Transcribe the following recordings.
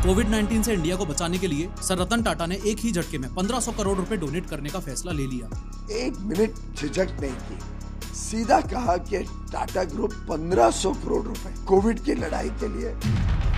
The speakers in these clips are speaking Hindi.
कोविड-19 से इंडिया को बचाने के लिए सर रतन टाटा ने एक ही झटके में 1500 करोड़ रुपए डोनेट करने का फैसला ले लिया। एक मिनट झिझक नहीं की, सीधा कहा कि टाटा ग्रुप 1500 करोड़ रुपए कोविड की लड़ाई के लिए।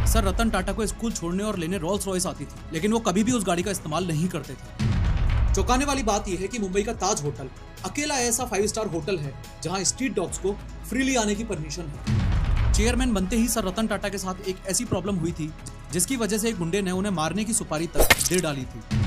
सर रतन टाटा को स्कूल छोड़ने और लेने रोल्स रॉयस आती थी, लेकिन वो कभी भी उस गाड़ी का इस्तेमाल नहीं करते थे। चौंकाने वाली बात यह है कि मुंबई का ताज होटल अकेला ऐसा 5 स्टार होटल है जहां स्ट्रीट डॉग्स को फ्रीली आने की परमिशन है। चेयरमैन बनते ही सर रतन टाटा के साथ एक ऐसी प्रॉब्लम हुई थी जिसकी वजह से एक गुंडे ने उन्हें मारने की सुपारी तक दे डाली थी।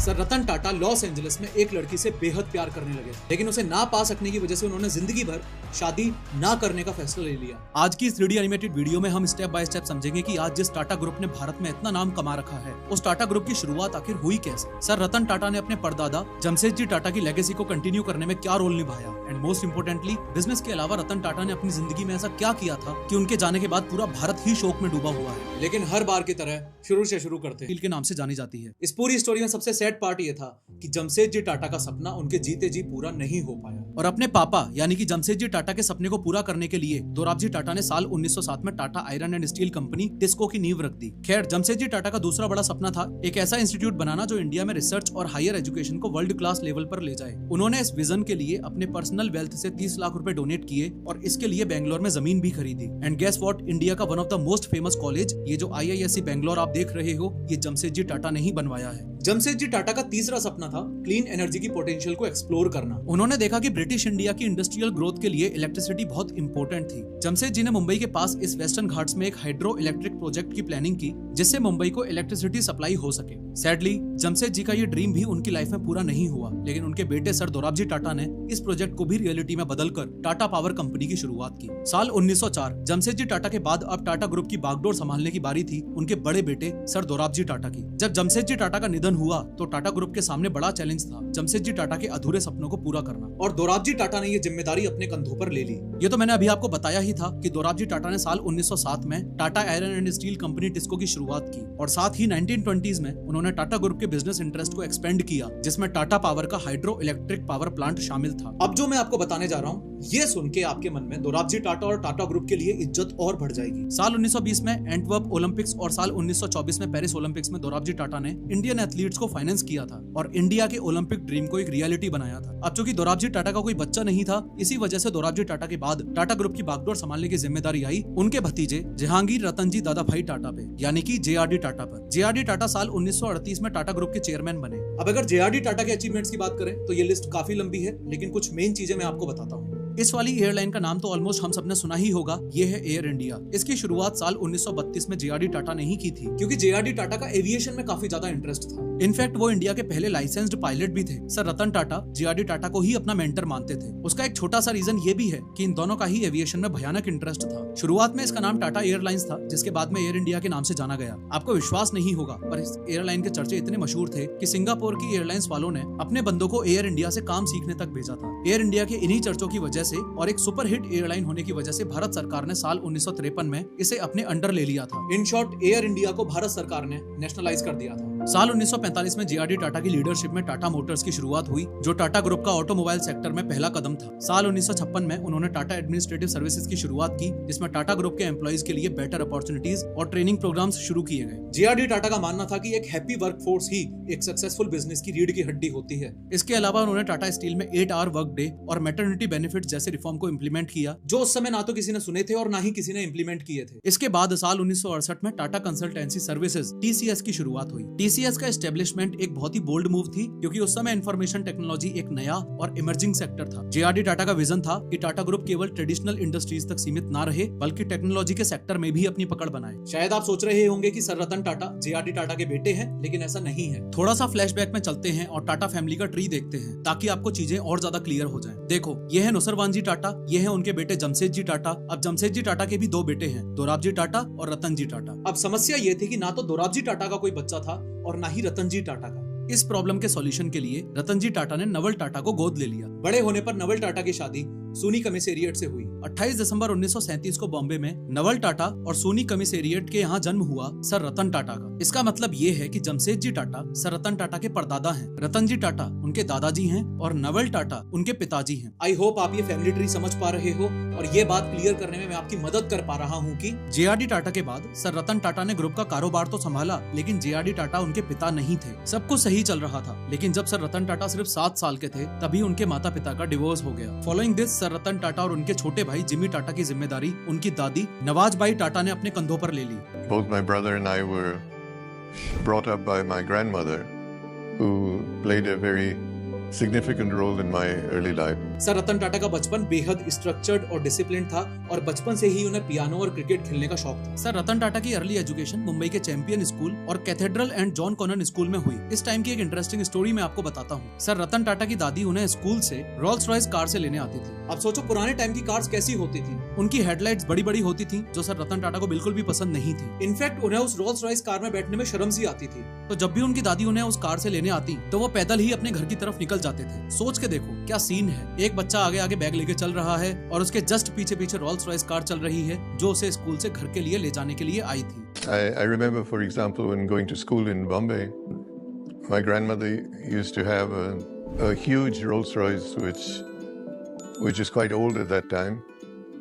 Sir Ratan Tata Los Angeles में एक लड़की से बेहद प्यार करने लगे, लेकिन उसे ना पा सकने की वजह से उन्होंने जिंदगी भर शादी ना करने का फैसला ले लिया। आज की इस 3D एनिमेटेड वीडियो में हम स्टेप बाय स्टेप समझेंगे कि आज जिस टाटा ग्रुप ने भारत में इतना नाम कमा रखा है, उस टाटा ग्रुप की शुरुआत आखिर हुई कैसे। सर रतन टाटा ने अपने परदादा जमशेदजी टाटा की लेगेसी को कंटिन्यू करने में क्या रोल निभाया, एंड मोस्ट इंपोर्टेंटली बिजनेस के अलावा रतन टाटा ने अपनी जिंदगी में ऐसा क्या किया था कि उनके जाने के बाद पूरा भारत ही शोक में डूबा हुआ है। लेकिन हर बार की तरह शुरू से शुरू करते हैं, के नाम से जानी जाती है। इस पूरी स्टोरी में सबसे सैड पार्ट ये था कि जमशेदजी टाटा का सपना उनके जीते जी पूरा नहीं हो पाया, और अपने पापा यानी कि जमशेदजी टाटा के सपने को पूरा करने के लिए दोराबजी टाटा ने साल 1907 में Tata iron and steel company TISCO की नींव रख दी। खैर, जमशेदजी टाटा का दूसरा बड़ा सपना था एक ऐसा इंस्टीट्यूट बनाना जो इंडिया में रिसर्च और हायर एजुकेशन को वर्ल्ड क्लास लेवल पर ले जाए। उन्होंने इस विजन के लिए अपने पर्सनल वेल्थ से 30 लाख रुपए डोनेट किए और इसके लिए बैंगलोर में जमीन भी खरीदी। एंड गेस व्हाट, इंडिया का one of the most famous college, ये जो IISc बैंगलोर आप देख रहे हो, ये जमशेदजी टाटा ने ही बनवाया है। जमशेदजी टाटा का तीसरा सपना था क्लीन एनर्जी की पोटेंशियल को एक्सप्लोर करना। उन्होंने देखा कि ब्रिटिश इंडिया की इंडस्ट्रियल ग्रोथ के लिए इलेक्ट्रिसिटी बहुत इंपॉर्टेंट थी। जमशेदजी ने मुंबई के पास इस वेस्टर्न घाट्स में एक हाइड्रो इलेक्ट्रिक प्रोजेक्ट की प्लानिंग की जिससे मुंबई को इलेक्ट्रिसिटी सप्लाई हो सके। सैडली जमशेदजी का ये ड्रीम भी उनकी लाइफ में पूरा नहीं हुआ, लेकिन उनके बेटे सर दोराबजी टाटा ने इस प्रोजेक्ट को भी रियलिटी में बदलकर टाटा पावर कंपनी की शुरुआत की। साल 1904 जमशेदजी टाटा के बाद अब टाटा ग्रुप की बागडोर संभालने की बारी थी उनके बड़े बेटे सर दोराबजी टाटा की। जब जमशेदजी टाटा का निधन हुआ तो टाटा ग्रुप के सामने बड़ा चैलेंज था जमशेदजी टाटा के अधूरे सपनों को पूरा करना, और दोराबजी टाटा ने ये जिम्मेदारी अपने कंधों पर ले ली। ये तो मैंने अभी आपको बताया ही था कि दोराबजी टाटा ने साल 1907 में Tata iron and steel company TISCO की शुरुआत की, और साथ ही 1920s में उन्होंने टाटा ग्रुप के बिजनेस इंटरेस्ट को एक्सपेंड किया जिसमें टाटा पावर का हाइड्रो इलेक्ट्रिक पावर प्लांट शामिल था। अब जो मैं आपको बताने जा रहा हूँ, ये सुन के आपके मन में दोराबजी टाटा और टाटा ग्रुप के लिए इज्जत और बढ़ जाएगी। साल 1920 में एंटवर्प ओलंपिक्स और साल 1924 में पेरिस ओलंपिक्स में दोराबजी टाटा ने इंडियन एथलीट्स को फाइनेंस किया था और इंडिया के ओलंपिक ड्रीम को एक रियलिटी बनाया था। अब चूंकि दोराबजी टाटा का कोई बच्चा नहीं था, इसी वजह से दोराबजी टाटा के बाद टाटा ग्रुप की बागडोर संभालने की जिम्मेदारी आई उनके भतीजे जहांगीर रतनजी दादाभाई टाटा पे, यानी कि JRD टाटा पर। JRD टाटा साल 1938 में टाटा ग्रुप के चेयरमैन बने। अब अगर JRD टाटा के अचीवमेंट्स की बात करें तो ये लिस्ट काफी लंबी है, लेकिन कुछ मेन चीजें मैं आपको बताता हूँ। इस वाली एयरलाइन का नाम तो ऑलमोस्ट हम सबने सुना ही होगा, ये है एयर इंडिया। इसकी शुरुआत साल 1932 में JRD टाटा ने ही की थी, क्योंकि JRD टाटा का एविएशन में काफी ज्यादा इंटरेस्ट था। इनफैक्ट वो इंडिया के पहले लाइसेंस्ड पायलट भी थे। सर रतन टाटा JRD टाटा को ही अपना मेंटर मानते थे। उसका एक छोटा सा रीजन ये भी है कि इन दोनों का ही एविएशन में भयानक इंटरेस्ट था। शुरुआत में इसका नाम टाटा एयरलाइंस था, जिसके बाद में एयर इंडिया के नाम से जाना गया। आपको विश्वास नहीं होगा, पर इस एयरलाइन के चर्चे इतने मशहूर थे कि सिंगापुर की एयरलाइंस वालों ने अपने बंदों को एयर इंडिया से काम सीखने तक भेजा था। एयर इंडिया के इन्हीं चर्चों की वजह से और एक सुपर हिट एयरलाइन होने की वजह से भारत सरकार ने साल 1953 में इसे अपने अंडर ले लिया था। इन शॉर्ट, एयर इंडिया को भारत सरकार ने नेशनलाइज कर दिया था। साल 1945 में JRD टाटा की लीडरशिप में टाटा मोटर्स की शुरुआत हुई, जो टाटा ग्रुप का ऑटोमोबाइल सेक्टर में पहला कदम था। साल 1956 में उन्होंने टाटा एडमिनिस्ट्रेटिव सर्विसेज की शुरुआत की, जिसमें टाटा ग्रुप के एम्प्लॉइज के लिए बेटर अपॉर्चुनिटीज और ट्रेनिंग प्रोग्राम्स शुरू किए गए। JRD टाटा का मानना था कि एक हैप्पी वर्कफोर्स ही एक सक्सेसफुल बिजनेस की रीढ़ की हड्डी होती है। इसके अलावा उन्होंने टाटा स्टील में 8 आवर वर्क डे और मैटरनिटी बेनिफिट जैसे रिफॉर्म को इम्प्लीमेंट किया, जो उस समय ना तो किसी ने सुने थे और ना ही किसी ने इम्प्लीमेंट किए थे। इसके बाद साल 1968 में टाटा कंसल्टेंसी सर्विसेज TCS की शुरुआत हुई। TCS का एस्टेब्लिशमेंट एक बहुत ही बोल्ड मूव थी, क्योंकि उस समय इंफॉर्मेशन टेक्नोलॉजी एक नया और इमर्जिंग सेक्टर था। JRD टाटा का विजन था कि टाटा ग्रुप केवल ट्रेडिशनल इंडस्ट्रीज तक सीमित ना रहे, बल्कि टेक्नोलॉजी के सेक्टर में भी अपनी पकड़ बनाए। शायद आप सोच रहे होंगे कि सर रतन टाटा JRD टाटा के बेटे हैं, लेकिन ऐसा नहीं है। थोड़ा सा फ्लैशबैक में चलते हैं और टाटा फैमिली का ट्री देखते हैं, ताकि आपको चीजें और ज्यादा क्लियर हो जाएं। देखो, ये है नुसरवानजी टाटा, ये है उनके बेटे जमशेदजी टाटा। अब जमशेदजी टाटा के भी 2 बेटे हैं, दोराबजी टाटा और रतनजी टाटा। अब समस्या ये थी कि ना तो दोराबजी टाटा का कोई बच्चा था और ना ही रतनजी टाटा का। इस प्रॉब्लम के सॉल्यूशन के लिए रतनजी टाटा ने नवल टाटा को गोद ले लिया। बड़े होने पर नवल टाटा की शादी सोनी कमिसेरिएट से हुई। 28 दिसंबर 1937 को बॉम्बे में नवल टाटा और सोनी कमिसेरिएट के यहाँ जन्म हुआ सर रतन टाटा का। इसका मतलब ये है कि जमशेदजी टाटा सर रतन टाटा के परदादा हैं, रतन जी टाटा उनके दादाजी हैं और नवल टाटा उनके पिताजी हैं। आई होप आप ये फैमिली ट्री समझ पा रहे हो और ये बात क्लियर करने में मैं आपकी मदद कर पा रहा हूँ कि जेआरडी टाटा के बाद सर रतन टाटा ने ग्रुप का कारोबार तो संभाला, लेकिन जेआरडी टाटा उनके पिता नहीं थे। सब कुछ सही चल रहा था, लेकिन जब सर रतन टाटा सिर्फ 7 साल के थे तभी उनके माता पिता का डिवोर्स हो गया। Following this sir Ratan Tata और उनके छोटे भाई जिमी टाटा की जिम्मेदारी उनकी दादी नवाजबाई टाटा ने अपने कंधों पर ले ली। Both my brother and I were brought up by my grandmother, who played a very significant role in my early life. Sir Ratan Tata का बचपन बेहद स्ट्रक्चर्ड और डिसिप्लिन था और बचपन से ही उन्हें पियानो और क्रिकेट खेलने का शौक था। सर रतन टाटा की अर्ली एजुकेशन मुंबई के चैंपियन स्कूल और Cathedral and John Connon School में हुई। इस टाइम की एक इंटरेस्टिंग स्टोरी मैं आपको बताता हूँ। सर रतन टाटा की दादी उन्हें स्कूल से रोल्स रॉयस कार से लेने आती थी। अब सोचो पुराने टाइम की कार्स कैसी होती थी। उनकी हेडलाइट्स बड़ी बड़ी होती थी जो सर रतन टाटा को बिल्कुल भी पसंद नहीं थी। इनफैक्ट उन्हें उस रोल्स रॉयस कार में बैठने में शर्म सी आती थी। तो जब भी उनकी दादी उन्हें उस कार से लेने आती तो वो पैदल ही अपने घर की तरफ निकल जाते थे। सोच के देखो क्या सीन है, एक बच्चा आगे आगे बैग लेके चल रहा है और उसके जस्ट पीछे पीछे रोल्स रॉयस कार चल रही है जो उसे स्कूल से घर के लिए ले जाने के लिए आई थी। I remember, for example, when going to school in Bombay, my grandmother used to have a huge Rolls Royce, which is quite old at that time.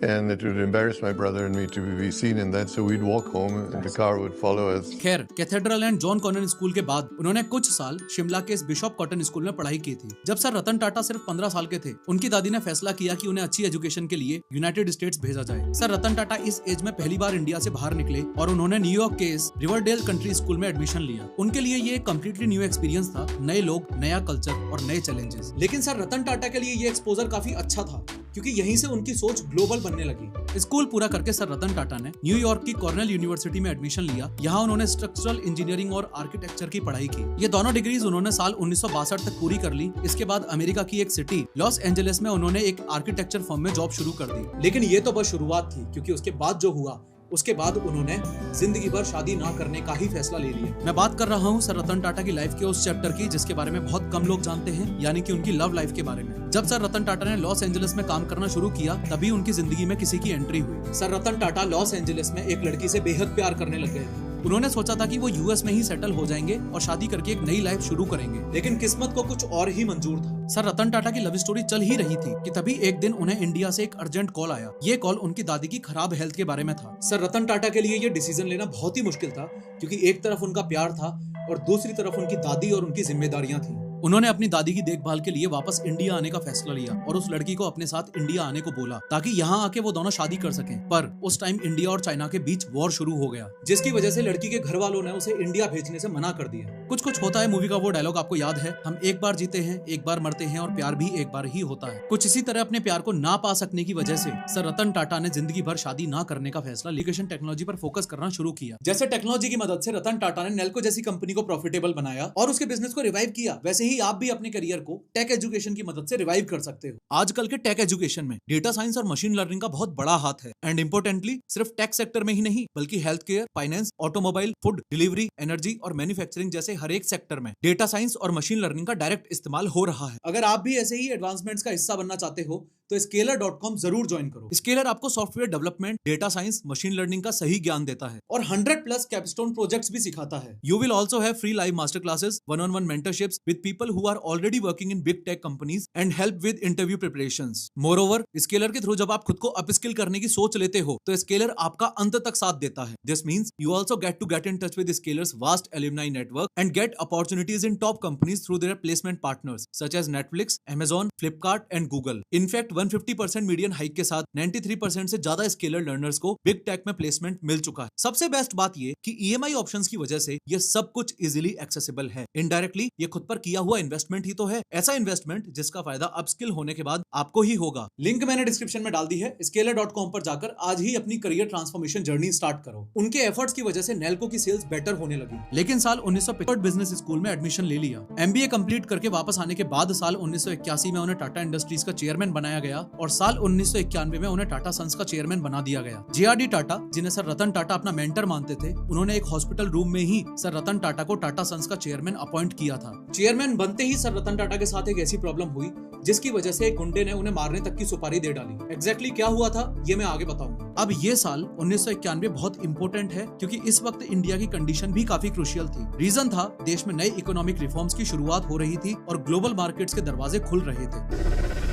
And it would embarrass my brother and me to be seen in that, so we'd walk home and the car would follow us. खैर, Cathedral and John Connon School के बाद उन्होंने कुछ साल शिमला के इस बिशप कॉटन स्कूल में पढ़ाई की थी। जब सर रतन टाटा सिर्फ 15 साल के थे, उनकी दादी ने फैसला किया कि उन्हें अच्छी एजुकेशन के लिए यूनाइटेड स्टेट्स भेजा जाए। सर रतन टाटा इस एज में पहली बार इंडिया से बाहर निकले और उन्होंने न्यूयॉर्क के इस रिवरडेल कंट्री स्कूल में एडमिशन लिया। उनके लिए ये एक कम्प्लीटली न्यू एक्सपीरियंस था, नए लोग, नया कल्चर और नए चैलेंजेस। लेकिन सर रतन टाटा के लिए ये एक्सपोजर काफी अच्छा था क्योंकि यहीं से उनकी सोच ग्लोबल बनने लगी। स्कूल पूरा करके सर रतन टाटा ने न्यूयॉर्क की कॉर्नेल यूनिवर्सिटी में एडमिशन लिया। यहाँ उन्होंने स्ट्रक्चरल इंजीनियरिंग और आर्किटेक्चर की पढ़ाई की। ये दोनों डिग्रीज उन्होंने साल 1962 तक पूरी कर ली। इसके बाद अमेरिका की एक सिटी लॉस एंजलिस में उन्होंने एक आर्किटेक्चर फर्म में जॉब शुरू कर दी। लेकिन ये तो बस शुरुआत थी, क्योंकि उसके बाद जो हुआ उसके बाद उन्होंने जिंदगी भर शादी ना करने का ही फैसला ले लिया। मैं बात कर रहा हूँ सर रतन टाटा की लाइफ के उस चैप्टर की जिसके बारे में बहुत कम लोग जानते हैं, यानी कि उनकी लव लाइफ के बारे में। जब सर रतन टाटा ने लॉस एंजलिस में काम करना शुरू किया तभी उनकी जिंदगी में किसी की एंट्री हुई। Sir Ratan Tata Los Angeles में एक लड़की से बेहद प्यार करने लग गए थे। उन्होंने सोचा था कि वो यूएस में ही सेटल हो जाएंगे और शादी करके एक नई लाइफ शुरू करेंगे, लेकिन किस्मत को कुछ और ही मंजूर था। सर रतन टाटा की लव स्टोरी चल ही रही थी कि तभी एक दिन उन्हें इंडिया से एक अर्जेंट कॉल आया। ये कॉल उनकी दादी की खराब हेल्थ के बारे में था। सर रतन टाटा के लिए ये डिसीजन लेना बहुत ही मुश्किल था, क्योंकि एक तरफ उनका प्यार था और दूसरी तरफ उनकी दादी और उनकी जिम्मेदारियां थी। उन्होंने अपनी दादी की देखभाल के लिए वापस इंडिया आने का फैसला लिया और उस लड़की को अपने साथ इंडिया आने को बोला ताकि यहाँ आके वो दोनों शादी कर सकें। पर उस टाइम इंडिया और चाइना के बीच वॉर शुरू हो गया, जिसकी वजह से लड़की के घर वालों ने उसे इंडिया भेजने से मना कर दिया। कुछ कुछ होता है मूवी का वो डायलॉग आपको याद है, हम एक बार जीते हैं, एक बार मरते हैं और प्यार भी एक बार ही होता है। कुछ इसी तरह अपने प्यार को ना पा सकने की वजह से सर रतन टाटा ने जिंदगी भर शादी ना करने का फैसला एजुकेशन टेक्नोलॉजी पर फोकस करना शुरू किया। जैसे टेक्नोलॉजी की मदद से रतन टाटा ने नेल्को जैसी कंपनी को प्रॉफिटेबल बनाया और उसके बिजनेस को रिवाइव किया, वैसे ही आप भी अपने को टेक एजुकेशन की मदद से रिवाइव कर सकते हो। आजकल के टेक एजुकेशन में डेटा साइंस और मशीन लर्निंग का बहुत बड़ा हाथ है। एंड इम्पोर्टेंटली सिर्फ टेक सेक्टर में ही नहीं बल्कि health care, finance, automobile, food delivery, energy और मैन्युफैक्चरिंग जैसे हर एक सेक्टर में डेटा साइंस और मशीन लर्निंग का डायरेक्ट इस्तेमाल हो रहा है। अगर आप भी ऐसे ही एडवांसमेंट्स का हिस्सा बनना चाहते हो तो Scalar.com जरूर ज्वाइन करो। Scalar आपको software development, data science, machine learning का सही ज्ञान देता है और 100+ कैपस्टोन प्रोजेक्ट्स भी सिखाता है। You will also have free live master classes, one-on-one mentorships with people who are already working in big tech companies and help with interview preparations. Moreover, Scalar के थ्रू जब आप खुद को अपस्किल करने की सोच लेते हो तो Scalar आपका अंत तक साथ देता है। This means you also get in touch with Scalar's vast alumni network and get opportunities in top companies through their placement partners such as Netflix, Amazon, Flipkart and Google. In fact, 150% median hike के साथ 93% से ज्यादा स्केलर लर्नर्स को बिग टेक में प्लेसमेंट मिल चुका है। सबसे बेस्ट बात ये कि EMI ऑप्शंस की वजह से ये सब कुछ इजीली एक्सेसिबल है। इनडायरेक्टली ये खुद पर किया हुआ इन्वेस्टमेंट ही तो है, ऐसा इन्वेस्टमेंट जिसका फायदा अपस्किल होने के बाद आपको ही होगा। लिंक मैंने डिस्क्रिप्शन में डाल दी है। Scalar.com पर जाकर आज ही अपनी करियर ट्रांसफॉर्मेशन जर्नी स्टार्ट करो। उनके एफर्ट्स की वजह से नेल्को की सेल्स बेटर होने लगी। लेकिन साल 1965 बिजनेस स्कूल में एडमिशन ले लिया। MBA कंप्लीट करके वापस आने के बाद साल 1981 में उन्हें टाटा इंडस्ट्रीज का चेयरमैन बनाया गया और साल 1991 में उन्हें टाटा सन्स का चेयरमैन बना दिया गया। जेआरडी टाटा, जिन्हें सर रतन टाटा अपना मेंटर मानते थे, उन्होंने एक हॉस्पिटल रूम में ही सर रतन टाटा को टाटा सन्स का चेयरमैन अपॉइंट किया था। चेयरमैन बनते ही सर रतन टाटा के साथ एक ऐसी प्रॉब्लम हुई जिसकी वजह से एक गुंडे ने उन्हें मारने तक की सुपारी दे डाली। एग्जैक्टली क्या हुआ था ये मैं आगे बताऊंगा। अब ये साल 1991 बहुत इंपॉर्टेंट है क्योंकि इस वक्त इंडिया की कंडीशन भी काफी क्रूशियल थी। रीजन था देश में नए इकोनॉमिक रिफॉर्म्स की शुरुआत हो रही थी और ग्लोबल मार्केट्स के दरवाजे खुल रहे थे।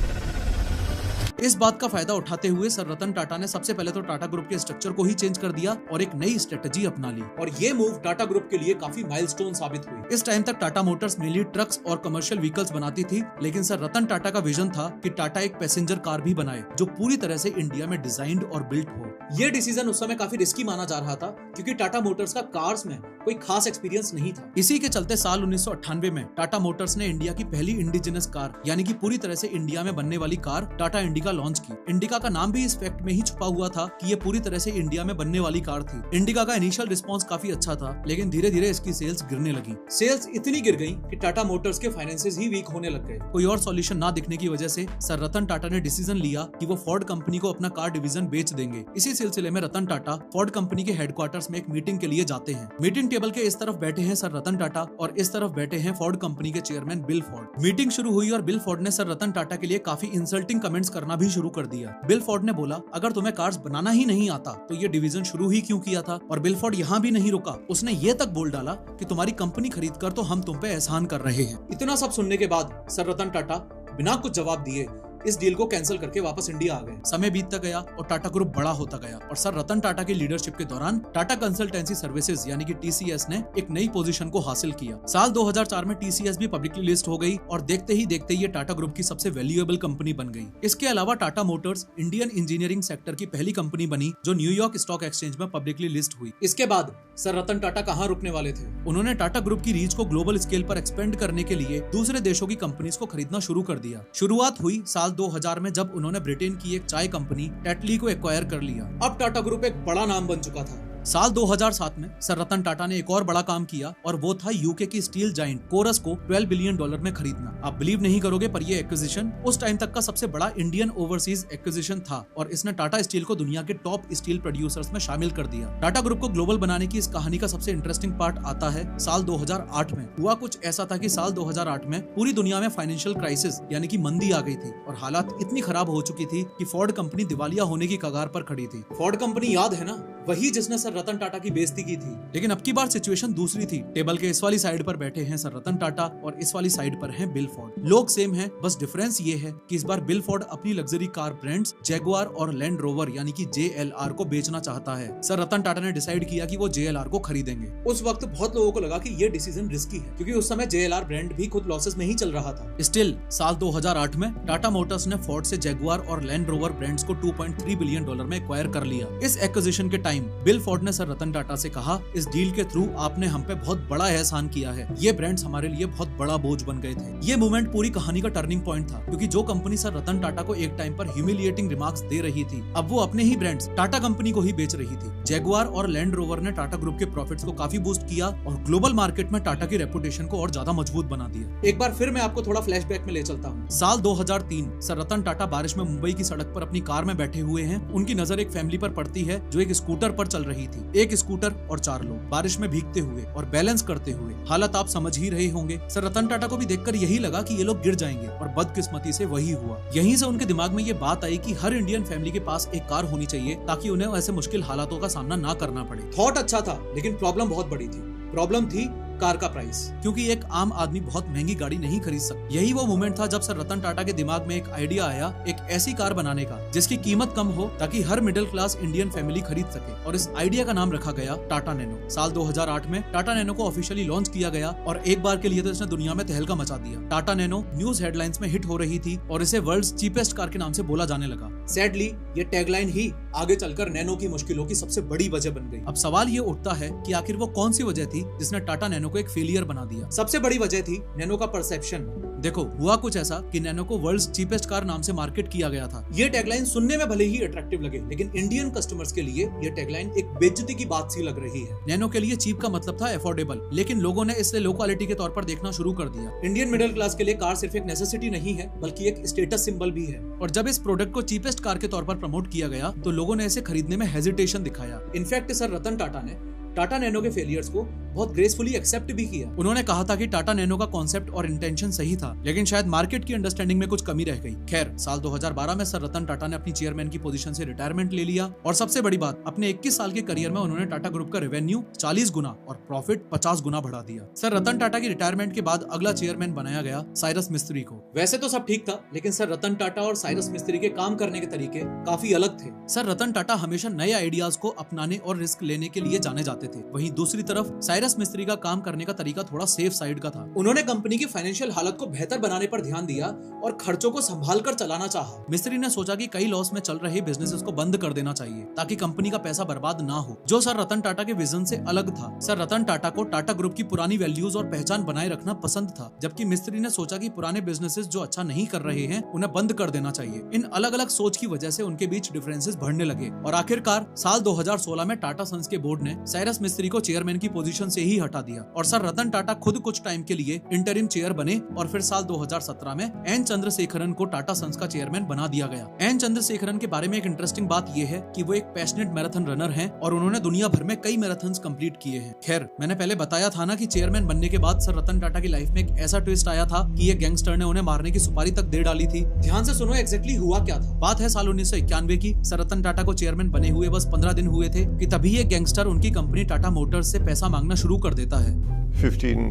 इस बात का फायदा उठाते हुए सर रतन टाटा ने सबसे पहले तो टाटा ग्रुप के स्ट्रक्चर को ही चेंज कर दिया और एक नई स्ट्रेटजी अपना ली और ये मूव टाटा ग्रुप के लिए काफी माइलस्टोन साबित हुई। इस टाइम तक टाटा मोटर्स मेनली ट्रक्स और कमर्शियल व्हीकल्स बनाती थी, लेकिन सर रतन टाटा का विजन था कि टाटा एक पैसेंजर कार भी बनाए जो पूरी तरह से इंडिया में डिजाइंड और बिल्ट हो। ये डिसीजन उस समय काफी रिस्की माना जा रहा था क्योंकि टाटा मोटर्स का कार्स में कोई खास एक्सपीरियंस नहीं था। इसी के चलते साल 1998 में टाटा मोटर्स ने इंडिया की पहली इंडिजिनस कार यानी कि पूरी तरह से इंडिया में बनने वाली कार टाटा इंडिका लॉन्च की। इंडिका का नाम भी इस फैक्ट में ही छुपा हुआ था कि ये पूरी तरह से इंडिया में बनने वाली कार थी। इंडिका का इनिशियल रिस्पांस काफी अच्छा था, लेकिन धीरे धीरे इसकी सेल्स गिरने लगी। सेल्स इतनी गिर गई कि टाटा मोटर्स के फाइनेंसेस ही वीक होने लग गए। कोई और सॉल्यूशन ना दिखने की वजह से सर रतन टाटा ने डिसीजन लिया कि वो फोर्ड कंपनी को अपना कार डिवीजन बेच देंगे। इसी सिलसिले में रतन टाटा फोर्ड कंपनी के हेडक्वार्टर्स में एक मीटिंग के लिए जाते हैं। मीटिंग टेबल के इस तरफ बैठे हैं सर रतन टाटा और इस तरफ बैठे हैं फोर्ड कंपनी के चेयरमैन बिल फोर्ड। मीटिंग शुरू हुई और बिल फोर्ड ने सर रतन टाटा के लिए काफी इंसल्टिंग कमेंट्स करना भी शुरू कर दिया। बिल फोर्ड ने बोला, अगर तुम्हें कार्स बनाना ही नहीं आता तो ये डिवीजन शुरू ही क्यों किया था? और बिल फोर्ड यहाँ भी नहीं रुका, उसने ये तक बोल डाला कि तुम्हारी कंपनी खरीद कर तो हम तुम पे एहसान कर रहे हैं। इतना सब सुनने के बाद सर रतन टाटा बिना कुछ जवाब दिए इस डील को कैंसिल करके वापस इंडिया आ गए। समय बीतता गया और टाटा ग्रुप बड़ा होता गया और सर रतन टाटा की लीडरशिप के दौरान टाटा कंसल्टेंसी सर्विसेज यानी कि टीसीएस ने एक नई पोजीशन को हासिल किया। साल 2004 में टीसीएस भी पब्लिकली लिस्ट हो गई और देखते ही देखते ये टाटा ग्रुप की सबसे वैल्यूएबल कंपनी बन गई। इसके अलावा Tata Motors Indian engineering sector की पहली कंपनी बनी जो न्यूयॉर्क स्टॉक एक्सचेंज में पब्लिकली लिस्ट हुई। इसके बाद सर रतन टाटा कहाँ रुकने वाले थे? उन्होंने टाटा ग्रुप की रीच को ग्लोबल स्केल पर एक्सपेंड करने के लिए दूसरे देशों की कंपनीज को खरीदना शुरू कर दिया। शुरुआत हुई साल 2000 में जब उन्होंने ब्रिटेन की एक चाय कंपनी टेटली को एक्वायर कर लिया। अब टाटा ग्रुप एक बड़ा नाम बन चुका था। साल 2007 में सर रतन टाटा ने एक और बड़ा काम किया और वो था यूके की स्टील जाइंट कोरस को $12 बिलियन में खरीदना। आप बिलीव नहीं करोगे पर ये एक्विजिशन उस टाइम तक का सबसे बड़ा इंडियन ओवरसीज एक्विजिशन था और इसने टाटा स्टील को दुनिया के टॉप स्टील प्रोड्यूसर्स में शामिल कर दिया। टाटा ग्रुप को ग्लोबल बनाने की इस कहानी का सबसे इंटरेस्टिंग पार्ट आता है साल 2008 में। हुआ कुछ ऐसा था कि साल 2008 में पूरी दुनिया में फाइनेंशियल क्राइसिस यानी कि मंदी आ गई थी और हालात इतनी खराब हो चुकी थी कि फोर्ड कंपनी दिवालिया होने की कगार पर खड़ी थी। फोर्ड कंपनी याद है ना, वही जिसने सर रतन टाटा की बेइज्जती की थी। लेकिन अब की बार सिचुएशन दूसरी थी। टेबल के इस वाली साइड पर बैठे हैं सर रतन टाटा और इस वाली साइड पर हैं बिल फोर्ड। लोग सेम हैं, बस डिफरेंस ये है कि इस बार बिल फोर्ड अपनी लग्जरी कार ब्रांड्स जैगुआर और लैंड रोवर यानी कि JLR को बेचना चाहता है। सर रतन टाटा ने डिसाइड किया कि वो JLR को खरीदेंगे। उस वक्त बहुत लोगों को लगा कि ये डिसीजन रिस्की है क्योंकि उस समय JLR ब्रांड भी खुद लॉसेस में ही चल रहा था। स्टिल साल 2008 में टाटा मोटर्स ने फोर्ड से जैगुआर और लैंड रोवर ब्रांड्स को $2.3 बिलियन में एक्वायर कर लिया। इस एक्विजिशन के टाइम बिल फोर्ड ने सर रतन टाटा से कहा, इस डील के थ्रू आपने हम पे बहुत बड़ा एहसान किया है। ये ब्रांड्स हमारे लिए बहुत बड़ा बोझ बन गए थे। ये मूवमेंट पूरी कहानी का टर्निंग पॉइंट था क्योंकि जो कंपनी सर रतन टाटा को एक टाइम पर ह्यूमिलिएटिंग रिमार्क्स दे रही थी, अब वो अपने ही ब्रांड्स टाटा कंपनी को ही बेच रही थी। जैगुआर और लैंड रोवर ने टाटा ग्रुप के प्रॉफिट्स को काफी बूस्ट किया और ग्लोबल मार्केट में टाटा की रेपुटेशन को और ज्यादा मजबूत बना दिया। एक बार फिर मैं आपको थोड़ा फ्लैशबैक में ले चलता हूँ। साल 2003 सर रतन टाटा बारिश में मुंबई की सड़क पर अपनी कार में बैठे हुए हैं। उनकी नजर एक फैमिली पर पड़ती है जो एक स्कूटर पर चल रही थी। एक स्कूटर और 4 लोग बारिश में भीगते हुए और बैलेंस करते हुए। हालत आप समझ ही रहे होंगे। सर रतन टाटा को भी देखकर यही लगा कि ये लोग गिर जाएंगे और बदकिस्मती से वही हुआ। यहीं से उनके दिमाग में ये बात आई कि हर इंडियन फैमिली के पास एक कार होनी चाहिए ताकि उन्हें ऐसे मुश्किल हालातों का सामना ना करना पड़े। थॉट अच्छा था लेकिन प्रॉब्लम बहुत बड़ी थी। प्रॉब्लम थी कार का प्राइस, क्योंकि एक आम आदमी बहुत महंगी गाड़ी नहीं खरीद सकता। यही वो मोमेंट था जब सर रतन टाटा के दिमाग में एक आइडिया आया एक ऐसी कार बनाने का जिसकी कीमत कम हो ताकि हर मिडिल क्लास इंडियन फैमिली खरीद सके और इस आइडिया का नाम रखा गया टाटा नैनो। साल 2008 में टाटा नैनो को ऑफिशियली लॉन्च किया गया और एक बार के लिए तो इसने दुनिया में तहलका मचा दिया। टाटा नैनो न्यूज हेडलाइंस में हिट हो रही थी और इसे वर्ल्ड्स चीपेस्ट कार के नाम से बोला जाने लगा। सैडली ये टैगलाइन ही आगे चलकर नैनो की मुश्किलों की सबसे बड़ी वजह बन गई। अब सवाल ये उठता है कि आखिर वो कौन सी वजह थी जिसने टाटा नैनो को एक फेलियर बना दिया। सबसे बड़ी वजह थी नैनो का परसेप्शन। देखो हुआ कुछ ऐसा कि नैनो को वर्ल्ड्स चीपेस्ट कार नाम से मार्केट किया गया था। ये टैगलाइन सुनने में भले ही अट्रैक्टिव लगे लेकिन इंडियन कस्टमर्स के लिए ये टैगलाइन एक बेइज्जती की बात सी लग रही है। नैनो के लिए चीप का मतलब था अफोर्डेबल, लेकिन लोगों ने इसे लो क्वालिटी के तौर पर देखना शुरू कर दिया। इंडियन मिडिल क्लास के लिए कार सिर्फ एक नेसेसिटी नहीं है बल्कि एक स्टेटस सिंबल भी है और जब इस प्रोडक्ट को चीपेस्ट कार के तौर पर प्रमोट किया गया तो लोगों ने इसे खरीदने में हेजिटेशन दिखाया। इनफैक्ट सर रतन टाटा ने टाटा नैनो के फेलियर्स को बहुत ग्रेसफुली एक्सेप्ट भी किया। उन्होंने कहा था कि टाटा नैनो का कॉन्सेप्ट और इंटेंशन सही था, लेकिन शायद मार्केट की अंडरस्टैंडिंग में कुछ कमी रह गई। खैर, साल 2012 में सर रतन टाटा ने अपनी चेयरमैन की पोजीशन से रिटायरमेंट ले लिया और सबसे बड़ी बात, अपने 21 साल के करियर में उन्होंने टाटा ग्रुप का रेवेन्यू 40 गुना और प्रॉफिट 50 गुना बढ़ा दिया। सर रतन टाटा की रिटायरमेंट के बाद अगला चेयरमैन बनाया गया साइरस मिस्त्री को। वैसे तो सब ठीक था, लेकिन सर रतन टाटा और साइरस मिस्त्री के काम करने के तरीके काफी अलग थे। सर रतन टाटा हमेशा नए आइडियाज को अपनाने और रिस्क लेने के लिए जाने जाते थे। वहीं दूसरी तरफ साइरस मिस्त्री का काम करने का तरीका थोड़ा सेफ साइड का था। उन्होंने कंपनी की फाइनेंशियल हालत को बेहतर बनाने पर ध्यान दिया और खर्चों को संभाल कर चलाना चाहा। मिस्त्री ने सोचा कि कई लॉस में चल रहे बिजनेसेस को बंद कर देना चाहिए ताकि कंपनी का पैसा बर्बाद ना हो, जो सर रतन टाटा के विजन से अलग था। सर रतन टाटा को टाटा ग्रुप की पुरानी वैल्यूज और पहचान बनाए रखना पसंद था, जबकि मिस्त्री ने सोचा कि पुराने बिजनेसेस जो अच्छा नहीं कर रहे हैं उन्हें बंद कर देना चाहिए। इन अलग अलग सोच की वजह से उनके बीच डिफरेंसेस बढ़ने लगे और आखिरकार साल 2016 में टाटा सन्स के बोर्ड ने साइरस मिस्त्री को चेयरमैन की पोजीशन से ही हटा दिया और सर रतन टाटा खुद कुछ टाइम के लिए इंटरिम चेयर बने और फिर साल 2017 में एन चंद्रशेखरन को टाटा सन्स का चेयरमैन बना दिया गया। एन चंद्रशेखरन के बारे में एक इंटरेस्टिंग बात यह है कि वो एक पैशनेट मैराथन रनर हैं और उन्होंने दुनिया भर में कई मैराथन्स कंप्लीट किए हैं। खैर, मैंने पहले बताया था ना कि चेयरमैन बनने के बाद सर रतन टाटा की लाइफ में एक ऐसा ट्विस्ट आया था कि एक गैंगस्टर ने उन्हें मारने की सुपारी तक दे डाली थी। ध्यान से सुनो एग्जैक्टली हुआ क्या था। बात है साल 1991 की। सर रतन टाटा को चेयरमैन बने हुए बस 15 दिन हुए थे कि तभी एक गैंगस्टर उनकी कंपनी टाटा मोटर्स से पैसा मांगना शुरू कर देता है। 15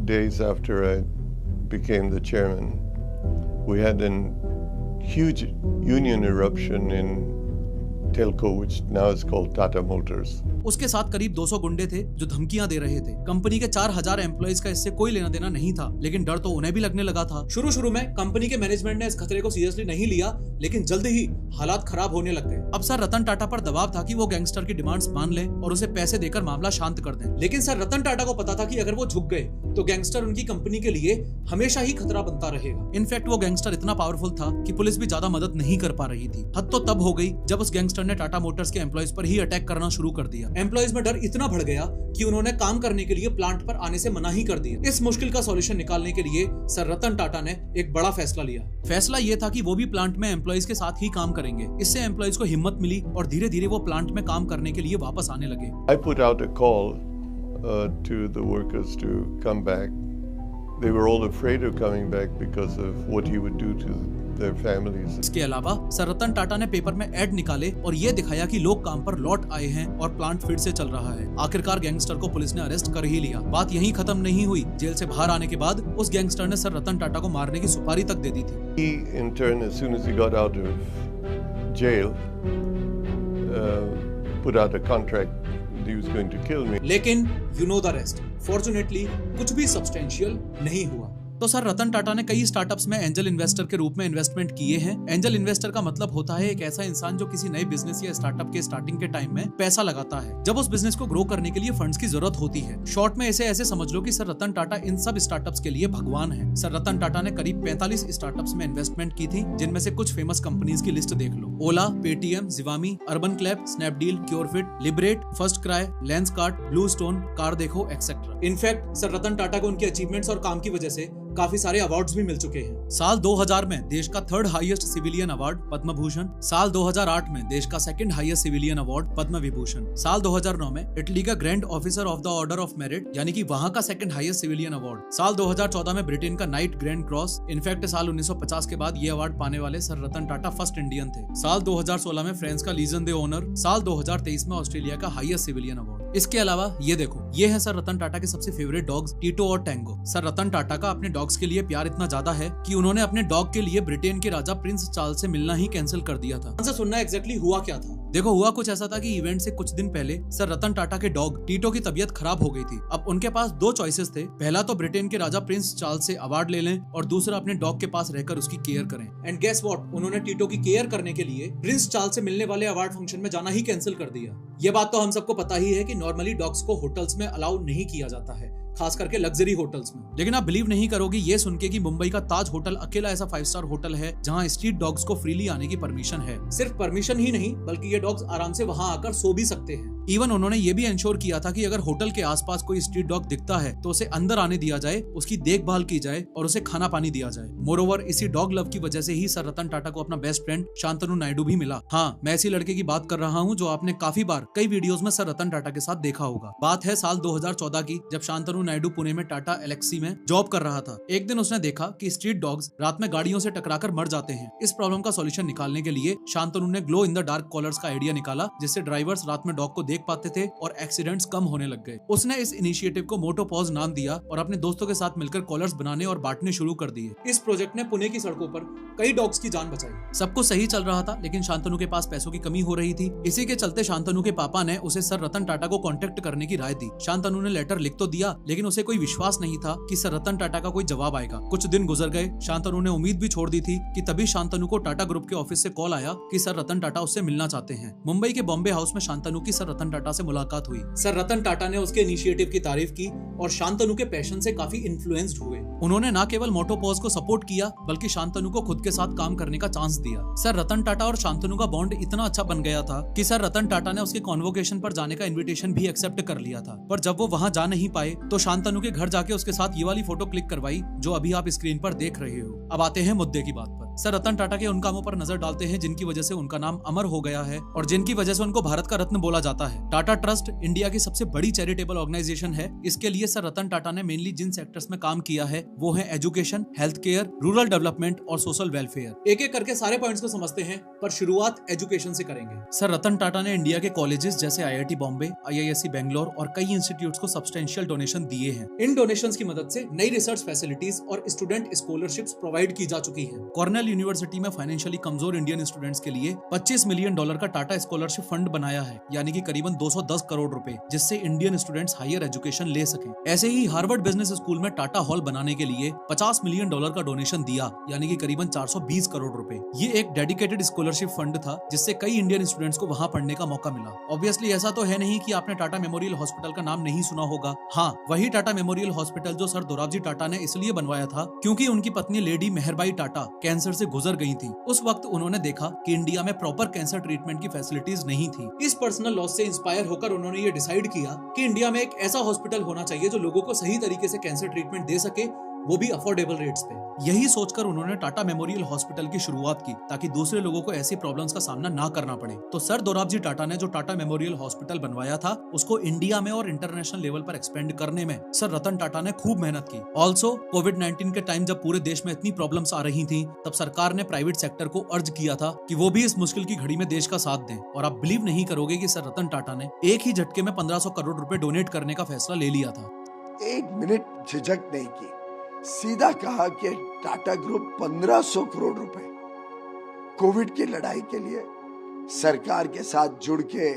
days after I became the chairman, we had a huge union eruption in Telco, which now is called Tata Motors. उसके साथ करीब 200 गुंडे थे जो धमकियां दे रहे थे। कंपनी के 4000 एम्प्लॉइज का इससे कोई लेना देना नहीं था, लेकिन डर तो उन्हें भी लगने लगा था। शुरू में कंपनी के मैनेजमेंट ने इस खतरे को सीरियसली नहीं लिया, लेकिन जल्द ही हालात खराब होने लग गए। अब सर रतन टाटा पर दबाव था कि वो गैंगस्टर की डिमांड्स मान लें और उसे पैसे देकर मामला शांत कर दें। लेकिन सर रतन टाटा को पता था कि अगर वो झुक गए तो गैंगस्टर उनकी कंपनी के लिए हमेशा ही खतरा बनता रहेगा। इनफैक्ट वो गैंगस्टर इतना पावरफुल था कि पुलिस भी ज्यादा मदद नहीं कर पा रही थी। हद तो तब हो गई जब उस गैंगस्टर ने टाटा मोटर्स के एम्प्लॉइज पर ही अटैक करना शुरू कर दिया। एम्प्लॉइज में डर इतना बढ़ गया कि उन्होंने काम करने के लिए प्लांट पर आने से मना ही कर दिया। इस मुश्किल का सॉल्यूशन निकालने के लिए सर रतन टाटा ने एक बड़ा फैसला लिया। फैसला ये था कि वो भी प्लांट में एम्प्लॉइज के साथ ही काम करेंगे। इससे एम्प्लॉइज को हिम्मत मिली और धीरे धीरे वो प्लांट में काम करने के लिए वापस आने लगे। I put out a call to the workers to come back. They were all afraid of coming back because of what he would do to their families. इसके अलावा सर रतन टाटा ने पेपर में एड निकाले और ये दिखाया कि लोग काम पर लौट आए हैं और प्लांट फिर से चल रहा है। आखिरकार गैंगस्टर को पुलिस ने अरेस्ट कर ही लिया। बात यहीं खत्म नहीं हुई। जेल से बाहर आने के बाद उस गैंगस्टर ने सर रतन टाटा को मारने की सुपारी तक दे दी थी। He, in turn, as soon as he got out of jail, put out a contract that he was going to kill me. लेकिन you know the rest. Fortunately कुछ भी सब्सटेंशियल नहीं हुआ। तो सर रतन टाटा ने कई स्टार्टअप्स में एंजल इन्वेस्टर के रूप में इन्वेस्टमेंट किए हैं। एंजल इन्वेस्टर का मतलब होता है एक ऐसा इंसान जो किसी नए बिजनेस या स्टार्टअप के स्टार्टिंग के टाइम में पैसा लगाता है जब उस बिजनेस को ग्रो करने के लिए फंड्स की जरूरत होती है। शॉर्ट में इसे ऐसे समझ लो कि सर रतन टाटा इन सब स्टार्टअप्स के लिए भगवान है। सर रतन टाटा ने करीब 45 स्टार्टअप्स में इन्वेस्टमेंट की थी, जिनमें से कुछ फेमस कंपनीज की लिस्ट देख लो। Ola, Paytm, Zivame, UrbanClap, Snapdeal, Curefit, Lybrate, FirstCry, Lenskart, BlueStone, CarDekho etcetera. In fact sir Ratan Tata को उनके अचीवमेंट्स और काम की वजह से काफी सारे अवार्ड्स भी मिल चुके हैं। साल 2000 में देश का 3rd highest civilian award Padma Bhushan, साल 2008 में देश का 2nd highest civilian award Padma Vibhushan, साल 2009 में इटली का grand officer of the order of merit यानी कि वहां का 2nd हाईएस्ट सिविलियन अवार्ड, साल 2014 में ब्रिटेन का नाइट ग्रैंड क्रॉस। इनफैक्ट साल 1950 के बाद ये अवार्ड पाने वाले sir Ratan Tata first Indian थे। साल 2016 में फ्रांस का लीजन दे ऑनर, साल 2023 में ऑस्ट्रेलिया का हाईएस्ट सिविलियन अवार्ड। इसके अलावा ये देखो, ये है सर रतन टाटा के सबसे फेवरेट डॉग्स टीटो और टैंगो। सर रतन टाटा का अपने डॉग्स के लिए प्यार इतना ज्यादा है कि उन्होंने अपने डॉग के लिए ब्रिटेन के राजा प्रिंस चार्ल्स से मिलना ही कैंसिल कर दिया था। से सुनना एग्जैक्टली हुआ क्या था। देखो, हुआ कुछ ऐसा था कि इवेंट से कुछ दिन पहले सर रतन टाटा के डॉग टीटो की तबीयत खराब हो गई थी। अब उनके पास 2 चॉइसेस थे। पहला तो ब्रिटेन के राजा प्रिंस चार्ल्स से अवार्ड ले लें और दूसरा अपने डॉग के पास रहकर उसकी केयर करें। एंड गेस व्हाट, उन्होंने टीटो की केयर करने के लिए प्रिंस चार्ल्स से मिलने वाले अवार्ड फंक्शन में जाना ही कैंसिल कर दिया। ये बात तो हम सबको पता ही है कि नॉर्मली डॉग्स को होटल्स में अलाउ नहीं किया जाता है, खास करके लग्जरी होटल्स में। लेकिन आप बिलीव नहीं करोगे ये सुन के कि मुंबई का ताज होटल अकेला ऐसा 5 स्टार होटल है जहां स्ट्रीट डॉग्स को फ्रीली आने की परमिशन है। सिर्फ परमिशन ही नहीं, बल्कि ये डॉग्स आराम से वहां आकर सो भी सकते हैं। इवन उन्होंने ये भी इंश्योर किया था कि अगर होटल के आसपास कोई स्ट्रीट डॉग दिखता है तो उसे अंदर आने दिया जाए, उसकी देखभाल की जाए और उसे खाना पानी दिया जाए। मोरोवर इसी डॉग लव की वजह से ही सर रतन टाटा को अपना बेस्ट फ्रेंड शांतनु नायडू भी मिला। हाँ, मैं ऐसी लड़के की बात कर रहा हूँ जो आपने काफी बार कई वीडियोस में सर रतन टाटा के साथ देखा होगा। बात है साल 2014 की, जब शांतनु नायडू पुणे में टाटा एलेक्सी में जॉब कर रहा था। एक दिन उसने देखा कि स्ट्रीट डॉग्स रात में गाड़ियों से टकराकर मर जाते हैं। इस प्रॉब्लम का सॉल्यूशन निकालने के लिए शांतनु ने glow in the dark collars का आइडिया निकाला, जिससे ड्राइवर्स रात में डॉग को देख पाते थे और एक्सीडेंट्स कम होने लग गए। उसने इस इनिशिएटिव को मोटोपॉज नाम दिया और अपने दोस्तों के साथ मिलकर कॉलर्स बनाने और बांटने शुरू कर दिए। इस प्रोजेक्ट ने पुणे की सड़कों पर कई डॉग्स की जान बचाई। सब कुछ सही चल रहा था, लेकिन शांतनु के पास पैसों की कमी हो रही थी। इसी के चलते शांतनु के पापा ने उसे सर रतन टाटा को कांटेक्ट करने की राय दी। शांतनु ने लेटर लिख तो दिया, लेकिन उसे कोई विश्वास नहीं था कि सर रतन टाटा का कोई जवाब आएगा। कुछ दिन गुजर गए, शांतनु ने उम्मीद भी छोड़ दी थी कि तभी शांतनु को टाटा ग्रुप के ऑफिस से कॉल आया कि सर रतन टाटा उससे मिलना चाहते हैं। मुंबई के बॉम्बे हाउस में शांतनु की सर रतन टाटा से मुलाकात हुई। सर रतन टाटा ने उसके इनिशिएटिव की तारीफ की और शांतनु के पैशन से काफी इन्फ्लुएंस्ड हुए। उन्होंने न केवल मोटोपॉज को सपोर्ट किया, बल्कि शांतनु को खुद के साथ काम करने का चांस दिया। सर रतन टाटा और शांतनु का बॉन्ड इतना अच्छा बन गया था कि सर रतन टाटा ने उसके कॉन्वोकेशन पर जाने का इन्विटेशन भी एक्सेप्ट कर लिया था। पर जब वो वहां जा नहीं पाए तो शांतनु के घर जाके उसके साथ ये वाली फोटो क्लिक करवाई जो अभी आप स्क्रीन पर देख रहे हो। अब आते हैं मुद्दे की बात पर। सर रतन टाटा के उन कामों पर नजर डालते हैं जिनकी वजह से उनका नाम अमर हो गया है और जिनकी वजह से उनको भारत का रत्न बोला जाता है। टाटा ट्रस्ट इंडिया की सबसे बड़ी चैरिटेबल ऑर्गेनाइजेशन है। इसके लिए सर रतन टाटा ने मेनली जिन सेक्टर्स में काम किया है वो है education, health care, rural development और सोशल वेलफेयर। एक एक करके सारे पॉइंट्स को समझते हैं, पर शुरुआत एजुकेशन से करेंगे। सर रतन टाटा ने इंडिया के कॉलेजेस जैसे IIT बॉम्बे, IISc बेंगलोर और कई इंस्टीट्यूट्स को सब्सटेंशियल डोनेशन दिए हैं। इन डोनेशंस की मदद से नई रिसर्च फैसिलिटीज और स्टूडेंट स्कॉलरशिप्स प्रोवाइड की जा चुकी है। कॉर्नेल यूनिवर्सिटी में फाइनेंशियली कमजोर इंडियन स्टूडेंट्स के लिए $25 मिलियन का टाटा स्कॉलरशिप फंड बनाया है, यानी कि करीबन 210 करोड़ रुपए, जिससे इंडियन स्टूडेंट्स हायर एजुकेशन ले सके। ऐसे ही हार्वर्ड बिजनेस स्कूल में टाटा हॉल बनाने के लिए $50 मिलियन का डोनेशन दिया, यानी कि करीबन 420 करोड़ रुपए। ये एक डेडिकेटेड स्कॉलरशिप फंड था, जिससे कई इंडियन स्टूडेंट्स को वहाँ पढ़ने का मौका मिला। ऑब्वियसली ऐसा तो है नहीं कि आपने टाटा मेमोरियल हॉस्पिटल का नाम नहीं सुना होगा। हाँ, वही टाटा मेमोरियल हॉस्पिटल जो सर दोराबजी टाटा ने इसलिए बनवाया था क्योंकि उनकी पत्नी लेडी मेहरबाई टाटा कैंसर से गुजर गई थी। उस वक्त उन्होंने देखा कि इंडिया में प्रॉपर कैंसर ट्रीटमेंट की फैसिलिटीज नहीं थी। इस पर्सनल लॉस से इंस्पायर होकर उन्होंने ये डिसाइड किया कि इंडिया में एक ऐसा हॉस्पिटल होना चाहिए जो लोगों को सही तरीके से कैंसर ट्रीटमेंट दे सके, वो भी अफोर्डेबल रेट्स पे। यही सोचकर उन्होंने टाटा मेमोरियल हॉस्पिटल की शुरुआत की ताकि दूसरे लोगों को ऐसी प्रॉब्लम्स का सामना ना करना पड़े। तो सर दोराबजी टाटा ने जो टाटा मेमोरियल हॉस्पिटल बनवाया था उसको इंडिया में और इंटरनेशनल लेवल पर एक्सपेंड करने में सर रतन टाटा ने खूब मेहनत की। ऑल्सो कोविड-19 के टाइम जब पूरे देश में इतनी प्रॉब्लम्स आ रही थी, तब सरकार ने प्राइवेट सेक्टर को अर्ज किया था कि वो भी इस मुश्किल की घड़ी में देश का साथ दें। और आप बिलीव नहीं करोगे कि सर रतन टाटा ने एक ही झटके में 1500 करोड़ रुपए डोनेट करने का फैसला ले लिया था। एक मिनट झिझक नहीं की, सीधा कहा कि टाटा ग्रुप 1500 करोड़ रुपए कोविड की लड़ाई के लिए सरकार के साथ जुड़ के।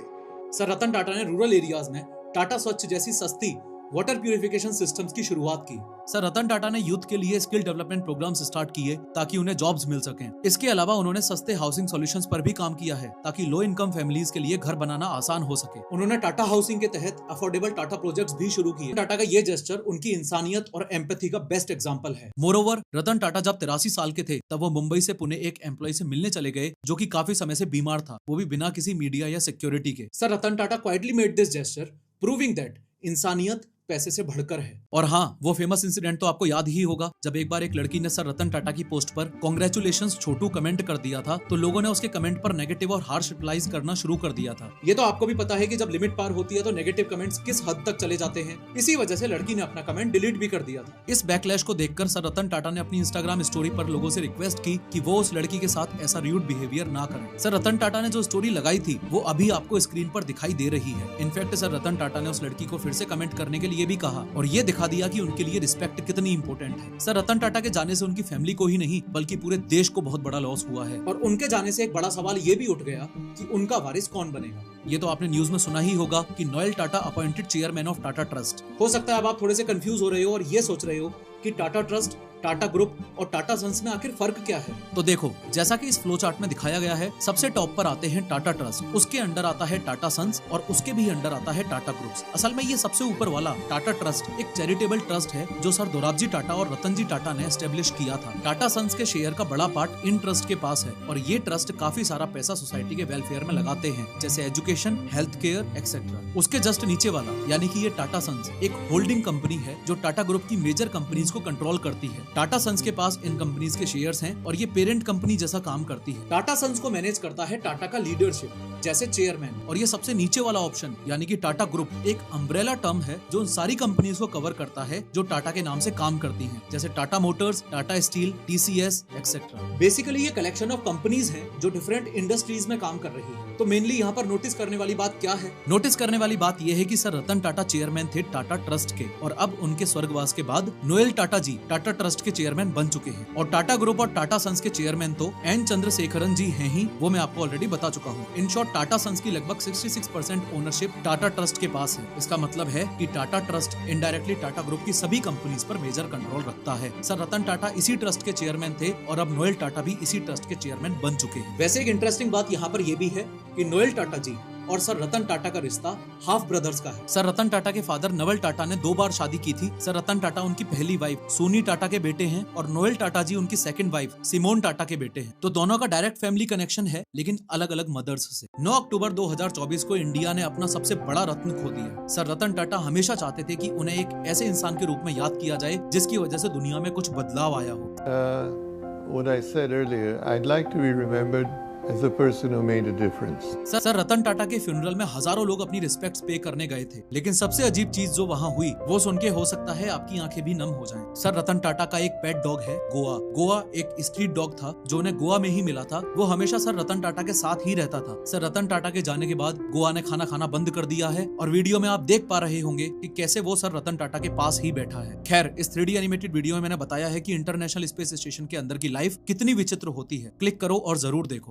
सर रतन टाटा ने रूरल एरियाज में टाटा स्वच्छ जैसी सस्ती वाटर प्यूरिफिकेशन सिस्टम्स की शुरुआत की। सर रतन टाटा ने यूथ के लिए स्किल डेवलपमेंट प्रोग्राम्स स्टार्ट किए ताकि उन्हें जॉब्स मिल सकें। इसके अलावा उन्होंने सस्ते हाउसिंग सॉल्यूशंस पर भी काम किया है ताकि लो इनकम फैमिलीज के लिए घर बनाना आसान हो सके। उन्होंने टाटा हाउसिंग के तहत अफोर्डेबल टाटा प्रोजेक्ट्स भी शुरू किए। टाटा का ये जेस्चर उनकी इंसानियत और एम्पैथी का बेस्ट एग्जांपल है। मोरोवर, रतन टाटा जब 83 साल के थे तब वो मुंबई से पुणे एक एम्प्लॉय से मिलने चले गए जो कि काफी समय से बीमार था, वो भी बिना किसी मीडिया या सिक्योरिटी के। Sir Ratan Tata quietly made this gesture, proving that इंसानियत पैसे से बढ़कर है। और हाँ, वो फेमस इंसिडेंट तो आपको याद ही होगा जब एक बार एक लड़की ने सर रतन टाटा की पोस्ट पर कांग्रेचुलेशंस छोटू कमेंट कर दिया था, तो लोगों ने उसके कमेंट पर नेगेटिव और हार्श रिप्लाईज करना शुरू कर दिया था। ये तो आपको भी पता है कि जब लिमिट पार होती है तो नेगेटिव कमेंट्स किस हद तक चले जाते हैं। इसी वजह से लड़की ने अपना कमेंट डिलीट भी कर दिया था। इस बैकलैश को देखकर सर रतन टाटा ने अपनी इंस्टाग्राम स्टोरी पर लोगों से रिक्वेस्ट की कि वो उस लड़की के साथ ऐसा र्यूड बिहेवियर ना करें। सर रतन टाटा ने जो स्टोरी लगाई थी वो अभी आपको स्क्रीन पर दिखाई दे रही है। इनफैक्ट सर रतन टाटा ने उस लड़की को फिर से कमेंट करने के लिए भी कहा और ये दिखा दिया कि उनके लिए रिस्पेक्ट कितनी इंपॉर्टेंट है। सर रतन टाटा के जाने से उनकी फैमिली को ही नहीं बल्कि पूरे देश को बहुत बड़ा लॉस हुआ है। और उनके जाने से एक बड़ा सवाल ये भी उठ गया कि उनका वारिस कौन बनेगा। ये तो आपने न्यूज में सुना ही होगा कि Noel Tata appointed chairman of Tata trust. हो सकता है अब आप थोड़े से कंफ्यूज हो रहे हो और ये सोच रहे हो कि टाटा ट्रस्ट, टाटा ग्रुप और टाटा सन्स में आखिर फर्क क्या है। तो देखो, जैसा कि इस फ्लो चार्ट में दिखाया गया है, सबसे टॉप पर आते हैं टाटा ट्रस्ट, उसके अंडर आता है टाटा सन्स और उसके भी अंडर आता है टाटा ग्रुप्स। असल में ये सबसे ऊपर वाला टाटा ट्रस्ट एक चैरिटेबल ट्रस्ट है जो सर दोराबजी टाटा और रतन जी टाटा ने एस्टेब्लिश किया था। टाटा सन्स के शेयर का बड़ा पार्ट इन ट्रस्ट के पास है और ये ट्रस्ट काफी सारा पैसा सोसाइटी के वेलफेयर में लगाते हैं, जैसे education, education, health care etcetera. उसके जस्ट नीचे वाला यानी कि ये टाटा सन्स एक होल्डिंग कंपनी है जो टाटा ग्रुप की मेजर कंपनीज को कंट्रोल करती है। टाटा सन्स के पास इन कंपनीज के शेयर्स हैं और ये पेरेंट कंपनी जैसा काम करती है। टाटा सन्स को मैनेज करता है टाटा का लीडरशिप जैसे चेयरमैन। और ये सबसे नीचे वाला ऑप्शन यानी कि टाटा ग्रुप एक अम्ब्रेला टर्म है जो उन सारी कंपनीज को कवर करता है जो टाटा के नाम से काम करती हैं, जैसे Tata Motors, Tata steel, TCS etcetera. Basically ये कलेक्शन ऑफ कंपनीज हैं जो डिफरेंट इंडस्ट्रीज में काम कर रही है। तो मेनली यहाँ पर नोटिस करने वाली बात क्या है? नोटिस करने वाली बात यह है कि सर रतन टाटा चेयरमैन थे टाटा ट्रस्ट के और अब उनके स्वर्गवास के बाद नोएल टाटा जी टाटा ट्रस्ट के चेयरमैन बन चुके हैं। और टाटा ग्रुप और टाटा सन्स के चेयरमैन तो एन चंद्रशेखरन जी हैं ही, वो मैं आपको ऑलरेडी बता चुका हूँ। इन शॉर्ट टाटा सन्स की लगभग 66% ओनरशिप टाटा ट्रस्ट के पास है। इसका मतलब है कि Tata trust indirectly Tata group की सभी कंपनीज पर मेजर कंट्रोल रखता है। सर रतन टाटा इसी ट्रस्ट के चेयरमैन थे और अब नोएल टाटा भी इसी ट्रस्ट के चेयरमैन बन चुके हैं। वैसे एक इंटरेस्टिंग बात यहाँ पर यह भी है कि नोएल टाटा जी और सर रतन टाटा का रिश्ता हाफ ब्रदर्स का है। सर रतन टाटा के फादर नवल टाटा ने 2 बार शादी की थी। सर रतन टाटा उनकी पहली वाइफ सोनी टाटा के बेटे हैं और नोएल टाटा जी उनकी सेकंड वाइफ सिमोन टाटा के बेटे हैं। तो दोनों का डायरेक्ट फैमिली कनेक्शन है लेकिन अलग अलग मदर्स से। 9 अक्टूबर 2024 को इंडिया ने अपना सबसे बड़ा रत्न खो दिया। सर रतन टाटा हमेशा चाहते थे कि उन्हें एक ऐसे इंसान के रूप में याद किया जाए जिसकी वजह से दुनिया में कुछ बदलाव आया हो। What I said earlier, I'd like to be remembered as a person who made a difference. Sir Ratan Tata के फ्यूनरल में हजारों लोग अपनी रिस्पेक्ट्स पे करने गए थे, लेकिन सबसे अजीब चीज जो वहाँ हुई वो सुन के हो सकता है आपकी आंखें भी नम हो जाएं। सर रतन टाटा का एक पेट डॉग है गोवा। गोवा एक स्ट्रीट डॉग था जो उन्हें गोवा में ही मिला था। वो हमेशा सर रतन टाटा के साथ ही रहता था। सर रतन टाटा के जाने के बाद गोवा ने खाना खाना बंद कर दिया है और वीडियो में आप देख पा रहे होंगे कि कैसे वो सर रतन टाटा के पास ही बैठा है। खैर, इस 3D एनिमेटेड वीडियो में मैंने बताया है कि इंटरनेशनल स्पेस स्टेशन के अंदर की लाइफ कितनी विचित्र होती है। क्लिक करो और जरूर देखो।